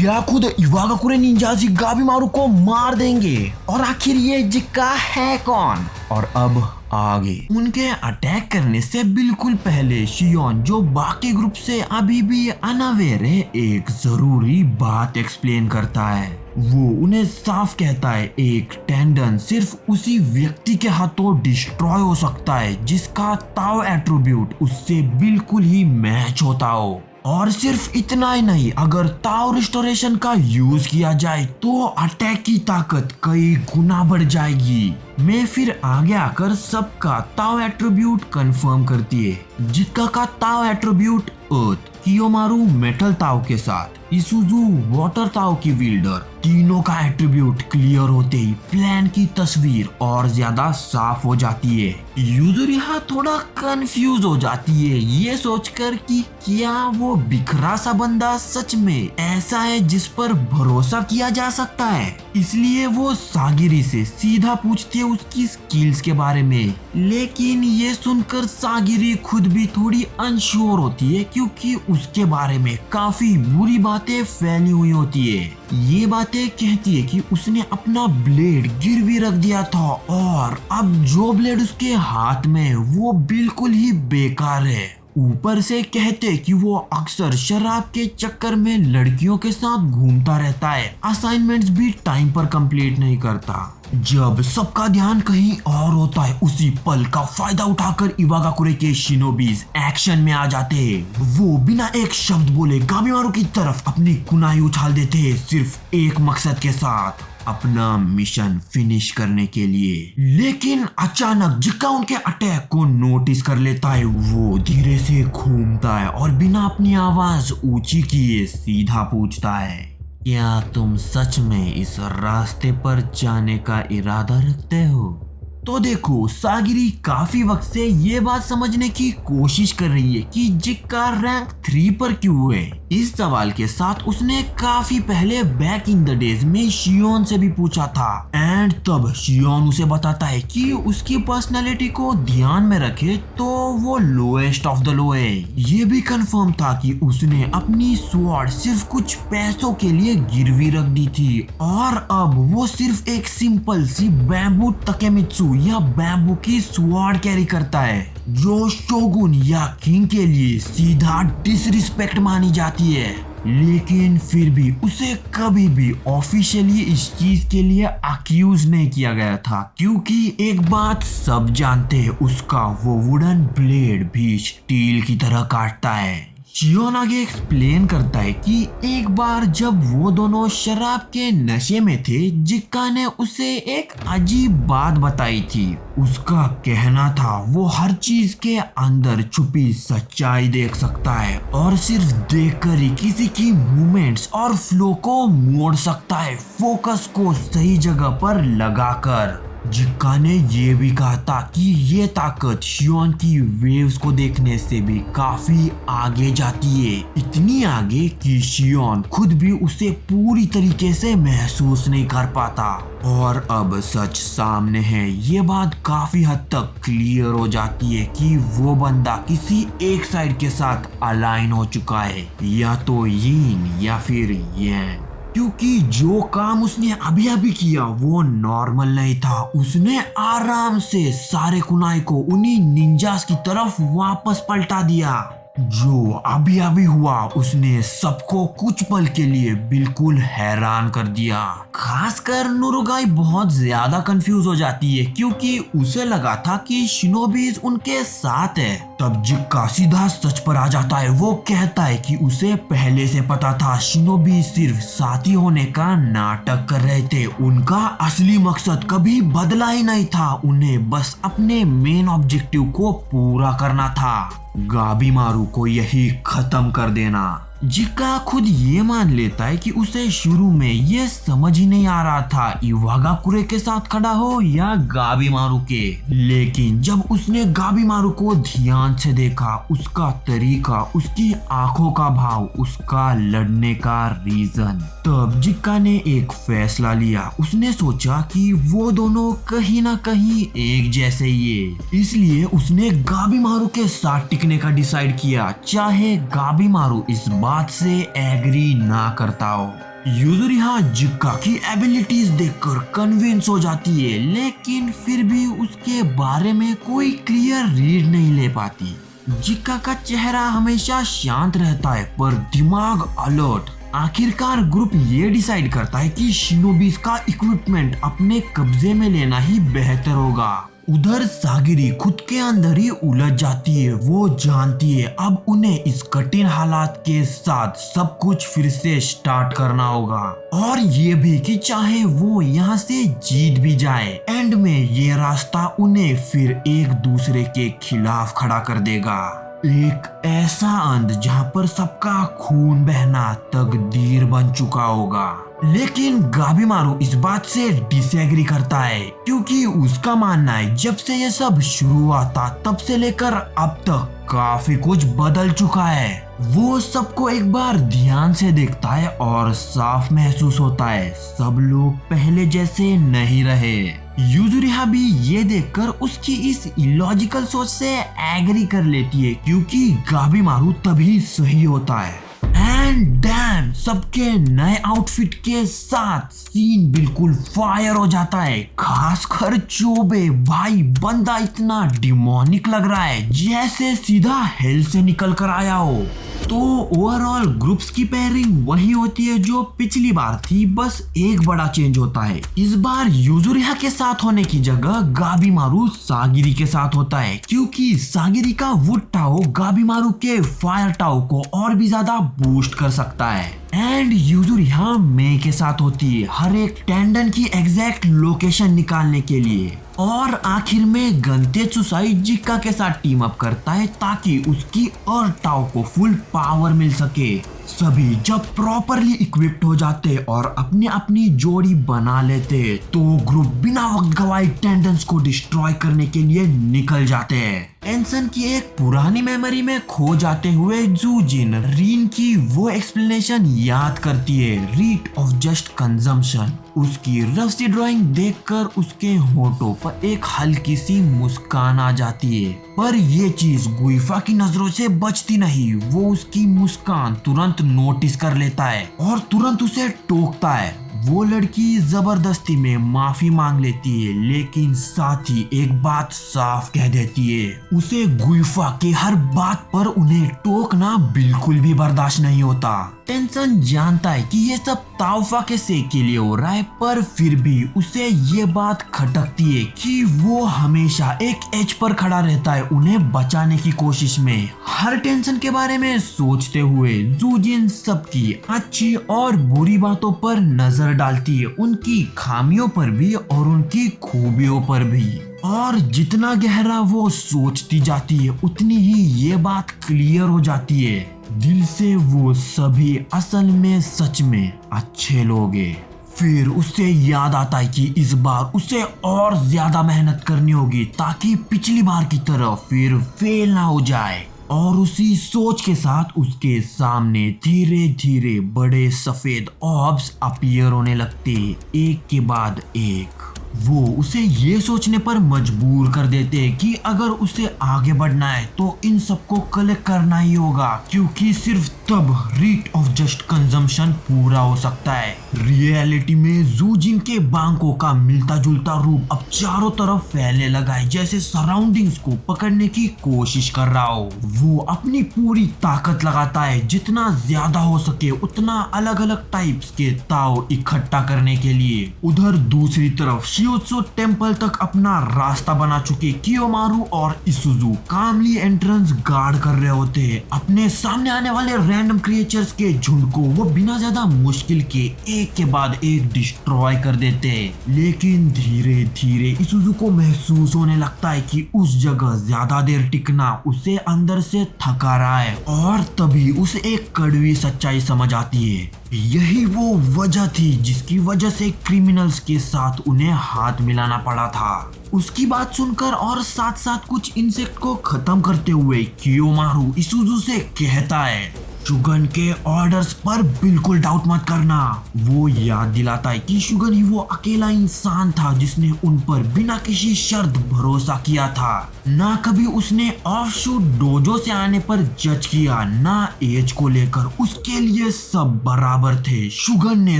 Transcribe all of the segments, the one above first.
क्या खुद इवागाकुरे निंजाजी गाबिमारू को मार देंगे? और आखिर ये जिक्का है कौन? और अब आगे उनके अटैक करने से बिल्कुल पहले शियोन, जो बाकी ग्रुप से अभी भी अनअवेयर है, एक जरूरी बात एक्सप्लेन करता है। वो उन्हें साफ कहता है एक टेंडन सिर्फ उसी व्यक्ति के हाथों डिस्ट्रॉय हो सकता है जिसका ताओ एट्रीब्यूट उससे बिल्कुल ही मैच होता हो। और सिर्फ इतना ही नहीं, अगर ताओ रिस्टोरेशन का यूज किया जाए तो अटैक की ताकत कई गुना बढ़ जाएगी। मैं फिर आगे आकर सबका ताओ एट्रीब्यूट कंफर्म करती है। जिक्का का ताओ एट्रीब्यूट अर्थ, कियोमारू मेटल ताओ के साथ, इसुजू वाटर ताओ की विल्डर, तीनों का एट्रीब्यूट क्लियर होते ही प्लान की तस्वीर और ज्यादा साफ हो जाती है। यूजुरिहा थोड़ा कंफ्यूज हो जाती है ये सोचकर कि क्या वो बिखरा सा बंदा सच में ऐसा है जिस पर भरोसा किया जा सकता है। इसलिए वो सागिरी से सीधा पूछती है उसकी स्किल्स के बारे में, लेकिन ये सुनकर सागिरी खुद भी थोड़ी अनश्योर होती है क्योंकि उसके बारे में काफी बुरी बातें फैली हुई होती है। ये बातें कहती है कि उसने अपना ब्लेड गिरवी रख दिया था और अब जो ब्लेड उसके हाथ में है वो बिल्कुल ही बेकार है। ऊपर से कहते कि वो अक्सर शराब के चक्कर में लड़कियों के साथ घूमता रहता है, असाइनमेंट्स भी टाइम पर कंप्लीट नहीं करता। जब सबका ध्यान कहीं और होता है, उसी पल का फायदा उठाकर इवागाकुरे के शिनोबीज एक्शन में आ जाते हैं। वो बिना एक शब्द बोले गाबिमारू की तरफ अपनी कुनाई उछाल देते हैं, सिर्फ एक मकसद के साथ, अपना मिशन फिनिश करने के लिए। लेकिन अचानक जिक्का उनके अटैक को नोटिस कर लेता है। वो धीरे से घूमता है और बिना अपनी आवाज ऊंची किए सीधा पूछता है, क्या तुम सच में इस रास्ते पर जाने का इरादा रखते हो? तो देखो, सागिरी काफी वक्त से ये बात समझने की कोशिश कर रही है कि जिक्का रैंक 3 पर क्यों है। इस सवाल के साथ उसने काफी पहले बैक इन द डेज में शियोन से भी पूछा था, एंड तब शियोन उसे बताता है कि उसकी पर्सनालिटी को ध्यान में रखे तो वो लोएस्ट ऑफ द लो है। ये भी कंफर्म था कि उसने अपनी स्वॉर्ड सिर्फ कुछ पैसों के लिए गिरवी रख दी थी और अब वो सिर्फ एक सिंपल सी बैम्बू तकेमित्सु या बैम्बू की स्वॉर्ड कैरी करता है, जो शोगुन या किंग के लिए सीधा डिसरिस्पेक्ट मानी जाती है। लेकिन फिर भी उसे कभी भी ऑफिशियली इस चीज के लिए अक्यूज नहीं किया गया था, क्योंकि एक बात सब जानते हैं, उसका वो वुडन ब्लेड भी स्टील की तरह काटता है। शियोन आगे एक्सप्लेन करता है कि एक बार जब वो दोनों शराब के नशे में थे, जिक्का ने उसे एक अजीब बात बताई थी। उसका कहना था वो हर चीज के अंदर छुपी सच्चाई देख सकता है और सिर्फ देखकर ही किसी की मूवमेंट्स और फ्लो को मोड़ सकता है, फोकस को सही जगह पर लगाकर। जिक्का ने ये भी कहा था कि ये ताकत शियोन की वेव्स को देखने से भी काफी आगे जाती है, इतनी आगे कि शियोन खुद भी उसे पूरी तरीके से महसूस नहीं कर पाता। और अब सच सामने है, ये बात काफी हद तक क्लियर हो जाती है कि वो बंदा किसी एक साइड के साथ अलाइन हो चुका है, या तो यीन या फिर यांग, क्योंकि जो काम उसने अभी अभी किया वो नॉर्मल नहीं था। उसने आराम से सारे कुनाई को उन्हीं निंजास की तरफ वापस पलटा दिया। जो अभी अभी हुआ उसने सबको कुछ पल के लिए बिल्कुल हैरान कर दिया। खासकर नुरुगाई बहुत ज्यादा कंफ्यूज हो जाती है क्योंकि उसे लगा था कि शिनोबीज उनके साथ है। तब जिक्का सीधा सच पर आ जाता है। वो कहता है कि उसे पहले से पता था शिनोबी सिर्फ साथी होने का नाटक कर रहे थे, उनका असली मकसद कभी बदला ही नहीं था, उन्हें बस अपने मेन ऑब्जेक्टिव को पूरा करना था, गाबिमारू को यही खत्म कर देना। जिक्का खुद ये मान लेता है कि उसे शुरू में ये समझ ही नहीं आ रहा था इवागाकुरे के साथ खड़ा हो या गाबिमारू के, लेकिन जब उसने गाबिमारू को ध्यान से देखा, उसका तरीका, उसकी आंखों का भाव, उसका लड़ने का रीजन, तब जिक्का ने एक फैसला लिया। उसने सोचा कि वो दोनों कहीं ना कहीं एक जैसे ही है, इसलिए उसने गाबिमारू के साथ टिकने का डिसाइड किया, चाहे गाबिमारू इस बात से एग्री ना करता हो। युजुरिहा जिक्का की एबिलिटीज देखकर कन्विंस हो जाती है, लेकिन फिर भी उसके बारे में कोई क्लियर रीड नहीं ले पाती। जिक्का का चेहरा हमेशा शांत रहता है पर दिमाग अलर्ट। आखिरकार ग्रुप ये डिसाइड करता है कि शिनोबीज का इक्विपमेंट अपने कब्जे में लेना ही बेहतर होगा। उधर सागिरी खुद के अंदर ही उलझ जाती है। वो जानती है अब उन्हें इस कठिन हालात के साथ सब कुछ फिर से स्टार्ट करना होगा, और ये भी कि चाहे वो यहाँ से जीत भी जाए, एंड में ये रास्ता उन्हें फिर एक दूसरे के खिलाफ खड़ा कर देगा। एक ऐसा अंत जहाँ पर सबका खून बहना तकदीर बन चुका होगा। लेकिन गाबिमारू इस बात से डिसएग्री करता है, क्योंकि उसका मानना है जब से ये सब शुरू हुआ था तब से लेकर अब तक काफी कुछ बदल चुका है। वो सबको एक बार ध्यान से देखता है और साफ महसूस होता है सब लोग पहले जैसे नहीं रहे। युजुरिहा भी ये देखकर उसकी इस इलॉजिकल सोच से एग्री कर लेती है, क्योंकि गाबिमारू तभी सही होता है। एंड डैम, सबके नए आउटफिट के साथ सीन बिल्कुल फायर हो जाता है। खासकर चोबे, भाई बंदा इतना डिमोनिक लग रहा है जैसे सीधा हेल से निकल कर आया हो। तो ओवरऑल ग्रुप्स की पेयरिंग वही होती है जो पिछली बार थी, बस एक बड़ा चेंज होता है। इस बार युजुरिहा के साथ होने की जगह गाबिमारू सागिरी के साथ होता है, क्योंकि सागिरी का वुड टाओ गाबिमारू के फायर टाओ को और भी ज्यादा बूस्ट कर सकता है। एंड युजुरिहा मे के साथ होती है हर एक टेंडन की एग्जैक्ट लोकेशन निकालने के लिए। और आखिर में गंतेत्सुसाई जिक्का के साथ टीम अप करता है ताकि उसकी और टाओ को फुल पावर मिल सके। सभी जब प्रॉपरली इक्विप्ड हो जाते और अपनी अपनी जोड़ी बना लेते तो ग्रुप बिना वक्त गवाए टेंडेंस को डिस्ट्रॉय करने के लिए निकल जाते हैं। एंसन की एक पुरानी मेमोरी में खो जाते हुए जूजिन रीन की वो एक्सप्लेनेशन याद करती है, रीट ऑफ जस्ट कंजम्पशन। उसकी रफ सी ड्राइंग देखकर उसके होठों पर एक हल्की सी मुस्कान आ जाती है, पर ये चीज गुइफा की नजरों से बचती नहीं। वो उसकी मुस्कान तुरंत नोटिस कर लेता है और तुरंत उसे टोकता है। वो लड़की जबरदस्ती में माफी मांग लेती है, लेकिन साथ ही एक बात साफ कह देती है, उसे गुइफा के हर बात पर उन्हें टोकना बिल्कुल भी बर्दाश्त नहीं होता। टेंसन जानता है कि ये सब ताउफा के सेक के लिए हो रहा है, पर फिर भी उसे ये बात खटकती है कि वो हमेशा एक एज पर खड़ा रहता है उन्हें बचाने की कोशिश में। हर टेंशन के बारे में सोचते हुए जूजिन सबकी अच्छी और बुरी बातों पर नजर डालती है, उनकी खामियों पर भी और उनकी खूबियों पर भी। और जितना गहरा वो सोचती जाती है उतनी ही ये बात क्लियर हो जाती है, दिल से वो सभी असल में सच में अच्छे लोग हैं। फिर उसे याद आता है कि इस बार उसे और ज्यादा मेहनत करनी होगी ताकि पिछली बार की तरह फिर फेल ना हो जाए। और उसी सोच के साथ उसके सामने धीरे धीरे बड़े सफेद ऑब्स अपीयर होने लगते, एक के बाद एक। वो उसे ये सोचने पर मजबूर कर देते हैं कि अगर उसे आगे बढ़ना है तो इन सबको कलेक्ट करना ही होगा, क्योंकि सिर्फ तब रीट ऑफ जस्ट कंजम्पशन पूरा हो सकता है। रियलिटी में जूजिन के बांकों का मिलता जुलता रूप अब चारों तरफ फैलने लगा है, जैसे सराउंडिंग्स को पकड़ने की कोशिश कर रहा हो। वो अपनी पूरी ताकत लगाता है, जितना ज्यादा हो सके उतना अलग अलग टाइप्स के ताओ इकट्ठा करने के लिए। उधर दूसरी तरफ शियोत्सु टेम्पल तक अपना रास्ता बना चुके कियोमारू और इसुजु कामली एंट्रेंस गार्ड कर रहे होते हैं। अपने सामने आने वाले रैंडम क्रिएचर्स के झुंड को वो बिना ज्यादा मुश्किल के एक के बाद एक डिस्ट्रॉय कर देते हैं। लेकिन धीरे धीरे इसुजु को महसूस होने लगता है कि उस जगह ज्यादा देर टिकना उसे अंदर से थका रहा है, और तभी उसे एक कड़वी सच्चाई समझ आती है। यही वो वजह थी जिसकी वजह से क्रिमिनल्स के साथ उन्हें हाथ मिलाना पड़ा था। उसकी बात सुनकर और साथ साथ कुछ इंसेक्ट को खत्म करते हुए कियोमारू इसुजु से कहता है, शुगन के ऑर्डर्स पर बिल्कुल डाउट मत करना। वो याद दिलाता है कि शुगन ही वो अकेला इंसान था जिसने उन पर बिना किसी शर्त भरोसा किया था। ना कभी उसने ऑफशूट डोजो से आने पर जज किया, ना एज को लेकर, उसके लिए सब बराबर थे। शुगन ने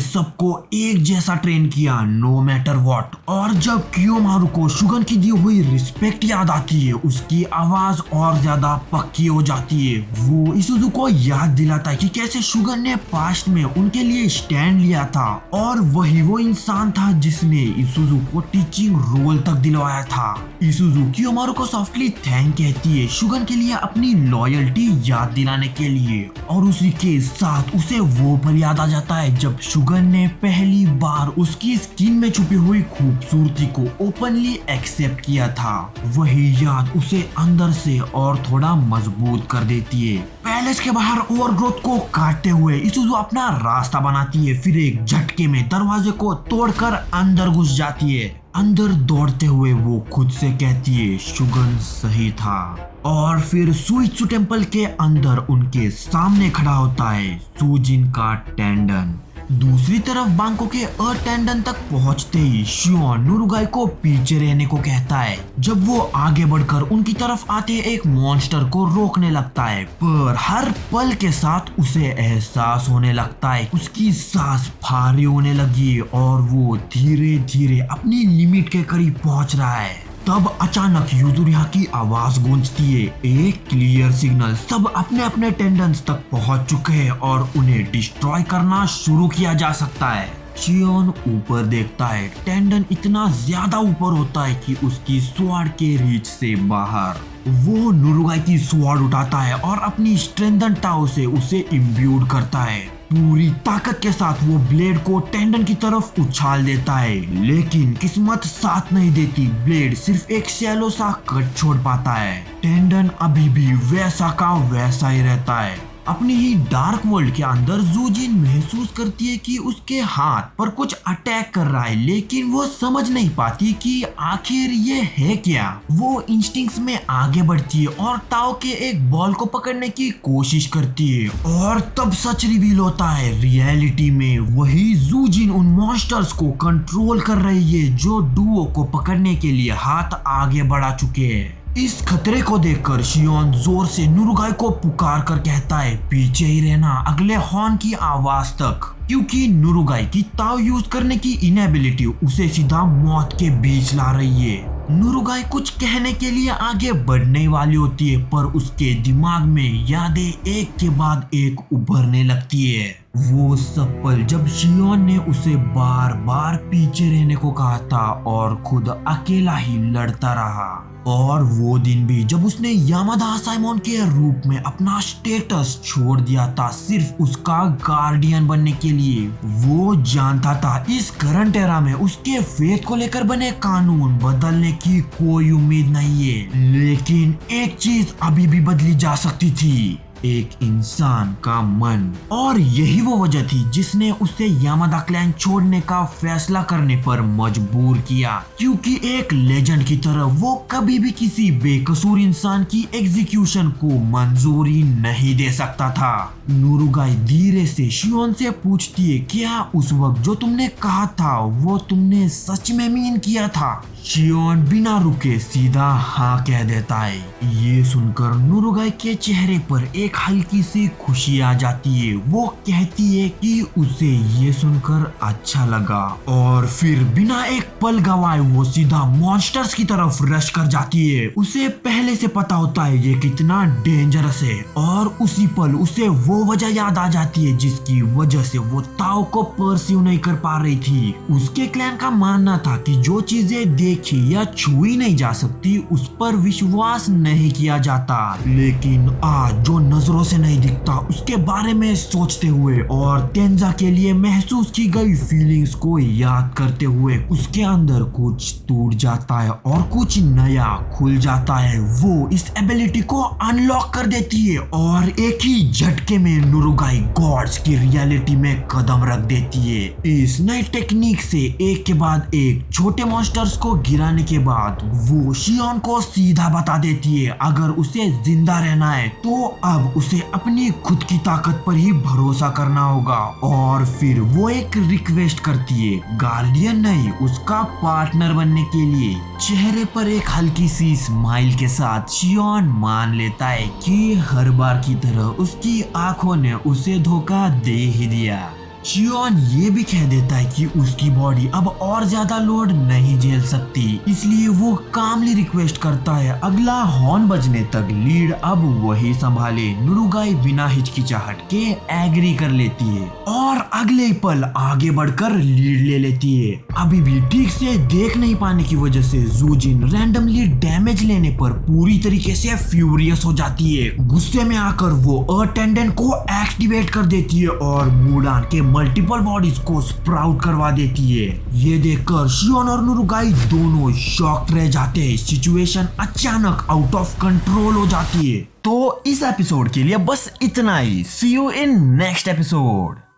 सबको एक जैसा ट्रेन किया, नो मैटर व्हाट। और जब कियोमारु को शुगन की दी हुई रिस्पेक्ट याद आती है, उसकी आवाज और ज्यादा पक्की हो जाती है। वो इसुजु को याद दिलाता है कि कैसे शुगन ने पास्ट में उनके लिए स्टैंड लिया था, और वही वो इंसान था जिसने इसुजु को टीचिंग रोल तक दिलवाया था। इसुजु कियोमारु को सॉफ्टली थैंक कहती है शुगन के लिए अपनी लॉयल्टी याद दिलाने के लिए, और उसी के साथ उसे वो पल याद आ जाता है जब शुगन ने पहली बार उसकी स्किन में छुपी हुई खूबसूरती को ओपनली एक्सेप्ट किया था। वही याद उसे अंदर से और थोड़ा मजबूत कर देती है। पैलेस के बाहर ओवरग्रोथ को काटते हुए इसुजु अपना रास्ता बनाती है, फिर एक झटके में दरवाजे को तोड़कर अंदर घुस जाती है। अंदर दौड़ते हुए वो खुद से कहती है शुगन सही था। और फिर सुइत्सु टेम्पल के अंदर उनके सामने खड़ा होता है सुजिन का टेंडन। दूसरी तरफ बांको के टेंडन तक पहुंचते ही शियोन नुरुगाई को पीछे रहने को कहता है। जब वो आगे बढ़कर उनकी तरफ आते एक मॉन्स्टर को रोकने लगता है, पर हर पल के साथ उसे एहसास होने लगता है उसकी सांस भारी होने लगी और वो धीरे धीरे अपनी लिमिट के करीब पहुंच रहा है। तब अचानक युजुरिहा की आवाज गूंजती है, एक क्लियर सिग्नल। सब अपने अपने टेंडेंस तक पहुंच चुके हैं और उन्हें डिस्ट्रॉय करना शुरू किया जा सकता है। शियोन ऊपर देखता है, टेंडन इतना ज्यादा ऊपर होता है कि उसकी स्वॉर्ड के रीच से बाहर। वो नुरुगाई की स्वॉर्ड उठाता है और अपनी स्ट्रेंथन टाओ से उसे इम्ब्यूड करता है। पूरी ताकत के साथ वो ब्लेड को टेंडन की तरफ उछाल देता है, लेकिन किस्मत साथ नहीं देती। ब्लेड सिर्फ एक शैलो सा कट छोड़ पाता है। टेंडन अभी भी वैसा का वैसा ही रहता है। अपनी ही डार्क वर्ल्ड के अंदर जुजिन महसूस करती है कि उसके हाथ पर कुछ अटैक कर रहा है, लेकिन वो समझ नहीं पाती कि आखिर ये है क्या। वो इंस्टिंक्ट्स में आगे बढ़ती है और ताओ के एक बॉल को पकड़ने की कोशिश करती है, और तब सच रिवील होता है। रियलिटी में वही जुजिन उन मॉन्स्टर्स को कंट्रोल कर रही है जो डुओ को पकड़ने के लिए हाथ आगे बढ़ा चुके हैं। इस खतरे को देखकर शियोन जोर से नुरुगाई को पुकार कर कहता है पीछे ही रहना अगले हॉर्न की आवाज तक, क्योंकि नुरुगाई की ताव यूज करने की इनएबिलिटी उसे सीधा मौत के बीच ला रही है। नुरुगाई कुछ कहने के लिए आगे बढ़ने वाली होती है, पर उसके दिमाग में यादें एक के बाद एक उभरने लगती है। वो सब पल जब शियोन ने उसे बार बार पीछे रहने को कहा था और खुद अकेला ही लड़ता रहा, और वो दिन भी जब उसने यामादा साइमोन के रूप में अपना स्टेटस छोड़ दिया था सिर्फ उसका गार्डियन बनने के लिए। वो जानता था इस करंट एरा में उसके फेथ को लेकर बने कानून बदलने की कोई उम्मीद नहीं है, लेकिन एक चीज अभी भी बदली जा सकती थी, एक इंसान का मन। और यही वो वजह थी जिसने उसे यामादा क्लैन छोड़ने का फैसला करने पर मजबूर किया, क्योंकि एक लेजेंड की तरह वो कभी भी किसी बेकसूर इंसान की एग्जीक्यूशन को मंजूरी नहीं दे सकता था। नुरुगाई धीरे से शियोन से पूछती है क्या उस वक्त जो तुमने कहा था वो तुमने सच में मीन किया था? शियोन बिना रुके सीधा हाँ कह देता है। ये सुनकर नुरुगाई के चेहरे पर एक हल्की सी खुशी आ जाती है। वो कहती है कि उसे ये सुनकर अच्छा लगा, और फिर बिना एक पल गवाए वो सीधा मॉन्स्टर्स की तरफ रश कर जाती है। उसे पहले से पता होता है ये कितना डेंजरस है, और उसी पल उसे वो वजह याद आ जाती है जिसकी वजह से वो ताओ को परस्यू नहीं कर पा रही थी। उसके क्लैन का मानना था कि जो चीजें देखी या छुई नहीं जा सकती उस पर विश्वास नहीं किया जाता, लेकिन आज जो नजरों से नहीं दिखता उसके बारे में सोचते हुए और तेंजा के लिए महसूस की गई फीलिंग्स को याद करते हुए उसके अंदर कुछ टूट जाता है और कुछ नया खुल जाता है। वो इस एबिलिटी को अनलॉक कर देती है और एक ही झटके में नुरुगाई गॉड्स की रियलिटी में कदम रख देती है। इस नई टेक्निक से एक के बाद एक छोटे मॉन्स्टर्स को गिराने के बाद वो शियोन को सीधा बता देती है अगर उसे जिंदा रहना है तो अब अब उसे अपनी खुद की ताकत पर ही भरोसा करना होगा। और फिर वो एक रिक्वेस्ट करती है गार्डियन नहीं, उसका पार्टनर बनने के लिए। चेहरे पर एक हल्की सी स्माइल के साथ शियोन मान लेता है कि हर बार की तरह उसकी आंखों ने उसे धोखा दे ही दिया। शियोन ये भी कह देता है कि उसकी बॉडी अब और ज्यादा लोड नहीं झेल सकती, इसलिए वो कामली रिक्वेस्ट करता है अगला हॉर्न बजने तक लीड अब वही संभाले। नुरुगाई बिना हिचकिचाहट के एग्री कर लेती है और अगले ही पल आगे बढ़कर लीड ले लेती है। अभी भी ठीक से देख नहीं पाने की वजह से जूजिन रैंडमली डैमेज लेने पर पूरी तरीके से फ्यूरियस हो जाती है। गुस्से में आकर वो अटेंडेंट को एक्टिवेट कर देती है और मुडान के मल्टीपल बॉडीज को स्प्राउट करवा देती है। ये देखकर शियोन और नुरुगाई दोनों शॉक्ड रह जाते हैं। सिचुएशन अचानक आउट ऑफ कंट्रोल हो जाती है। तो इस एपिसोड के लिए बस इतना ही। सी यू इन नेक्स्ट एपिसोड।